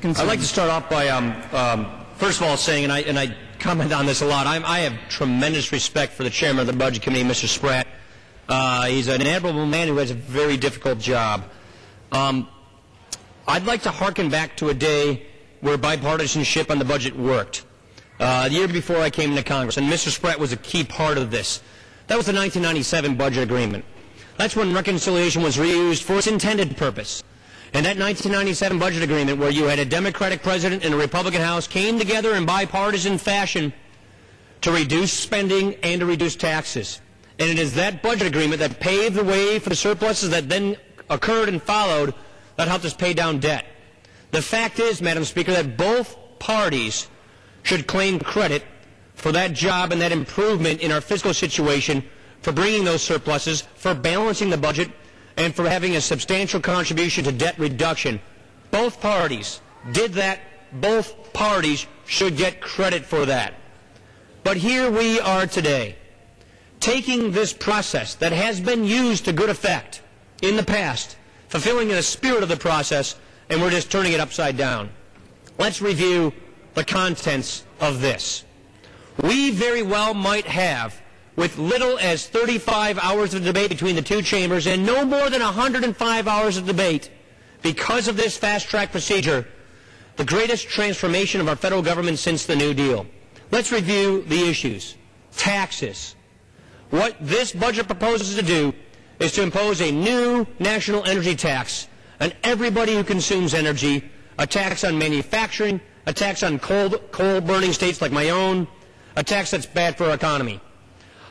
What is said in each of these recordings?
concerns. I'd like to start off by, first of all, saying, and I comment on this a lot, I have tremendous respect for the chairman of the Budget Committee, Mr. Spratt. He's an admirable man who has a very difficult job. I'd like to hearken back to a day where bipartisanship on the budget worked. The year before I came into Congress, and Mr. Spratt was a key part of this. That was the 1997 budget agreement. That's when reconciliation was reused for its intended purpose. And that 1997 budget agreement, where you had a Democratic president and a Republican House, came together in bipartisan fashion to reduce spending and to reduce taxes. And it is that budget agreement that paved the way for the surpluses that then occurred and followed that helped us pay down debt. The fact is, Madam Speaker, that both parties should claim credit for that job and that improvement in our fiscal situation, for bringing those surpluses, for balancing the budget, and for having a substantial contribution to debt reduction. Both parties did that. Both parties should get credit for that. But here we are today, taking this process that has been used to good effect in the past, fulfilling the spirit of the process, and we're just turning it upside down. Let's review the contents of this. We very well might have, with little as 35 hours of debate between the two chambers and no more than 105 hours of debate, because of this fast-track procedure, the greatest transformation of our federal government since the New Deal. Let's review the issues. Taxes. What this budget proposes to do is to impose a new national energy tax on everybody who consumes energy, a tax on manufacturing, a tax on coal-burning states like my own, a tax that's bad for our economy.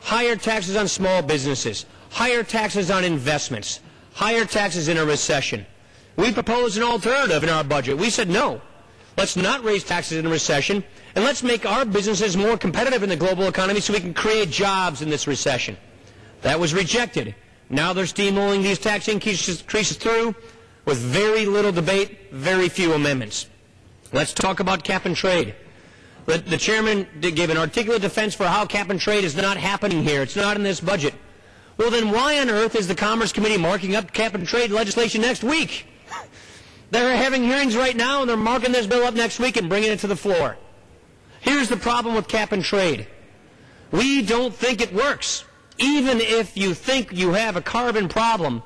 Higher taxes on small businesses, higher taxes on investments, higher taxes in a recession. We proposed an alternative in our budget. We said no. Let's not raise taxes in a recession, and let's make our businesses more competitive in the global economy so we can create jobs in this recession. That was rejected. Now they're steamrolling these tax increases through with very little debate, very few amendments. Let's talk about cap and trade. The chairman gave an articulate defense for how cap and trade is not happening here. It's not in this budget. Well, then why on earth is the Commerce Committee marking up cap and trade legislation next week? They're having hearings right now, and they're marking this bill up next week and bringing it to the floor. Here's the problem with cap and trade. We don't think it works. Even if you think you have a carbon problem,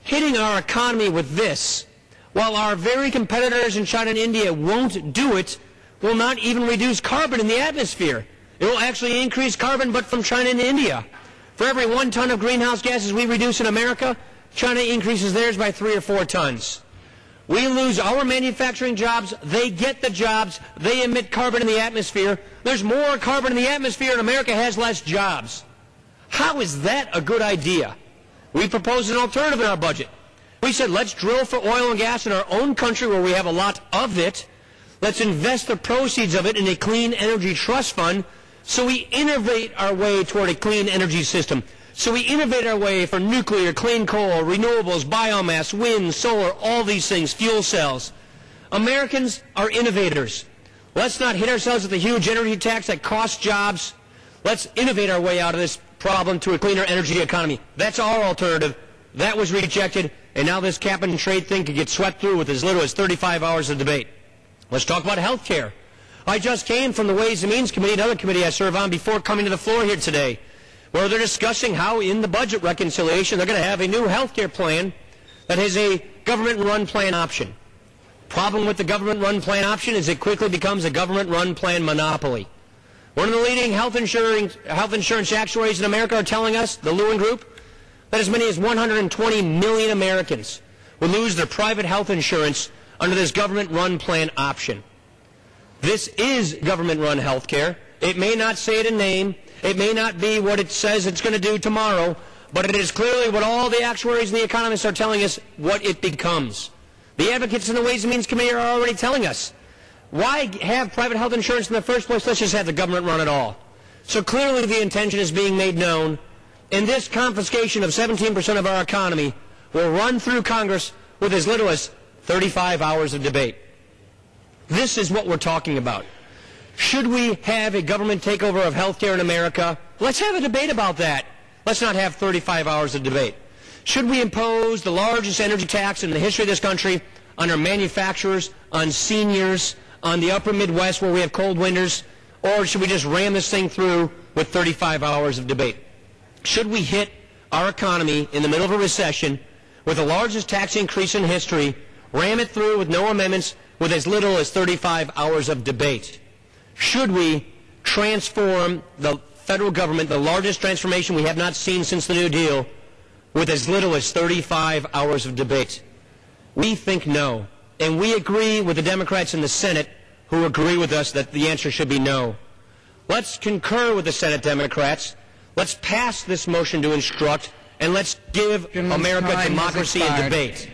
hitting our economy with this, while our very competitors in China and India won't do it, will not even reduce carbon in the atmosphere. It will actually increase carbon, but from China and India. For every 1 ton of greenhouse gases we reduce in America, China increases theirs by 3 or 4 tons. We lose our manufacturing jobs, they get the jobs, they emit carbon in the atmosphere. There's more carbon in the atmosphere, and America has less jobs. How is that a good idea? We proposed an alternative in our budget. We said, let's drill for oil and gas in our own country where we have a lot of it. Let's invest the proceeds of it in a clean energy trust fund so we innovate our way toward a clean energy system. So we innovate our way for nuclear, clean coal, renewables, biomass, wind, solar, all these things, fuel cells. Americans are innovators. Let's not hit ourselves with a huge energy tax that costs jobs. Let's innovate our way out of this problem to a cleaner energy economy. That's our alternative. That was rejected, and now this cap and trade thing could get swept through with as little as 35 hours of debate. Let's talk about health care. I just came from the Ways and Means Committee, another committee I serve on, before coming to the floor here today, where they're discussing how in the budget reconciliation they're going to have a new health care plan that has a government-run plan option. Problem with the government-run plan option is it quickly becomes a government-run plan monopoly. One of the leading health insurance actuaries in America are telling us, the Lewin Group, that as many as 120 million Americans will lose their private health insurance under this government-run plan option. This is government-run health care. It may not say it in name. It may not be what it says it's going to do tomorrow, but it is clearly what all the actuaries and the economists are telling us what it becomes. The advocates in the Ways and Means Committee are already telling us, why have private health insurance in the first place? Let's just have the government run it all. So clearly the intention is being made known, and this confiscation of 17% of our economy will run through Congress with as little as 35 hours of debate. This is what we're talking about. Should we have a government takeover of health care in America? Let's have a debate about that. Let's not have 35 hours of debate. Should we impose the largest energy tax in the history of this country on our manufacturers, on seniors, on the upper Midwest where we have cold winters, or should we just ram this thing through with 35 hours of debate? Should we hit our economy in the middle of a recession with the largest tax increase in history, ram it through with no amendments with as little as 35 hours of debate? Should we transform the federal government, the largest transformation we have not seen since the New Deal, with as little as 35 hours of debate? We think no. And we agree with the Democrats in the Senate who agree with us that the answer should be no. Let's concur with the Senate Democrats. Let's pass this motion to instruct, and let's give America democracy and debate.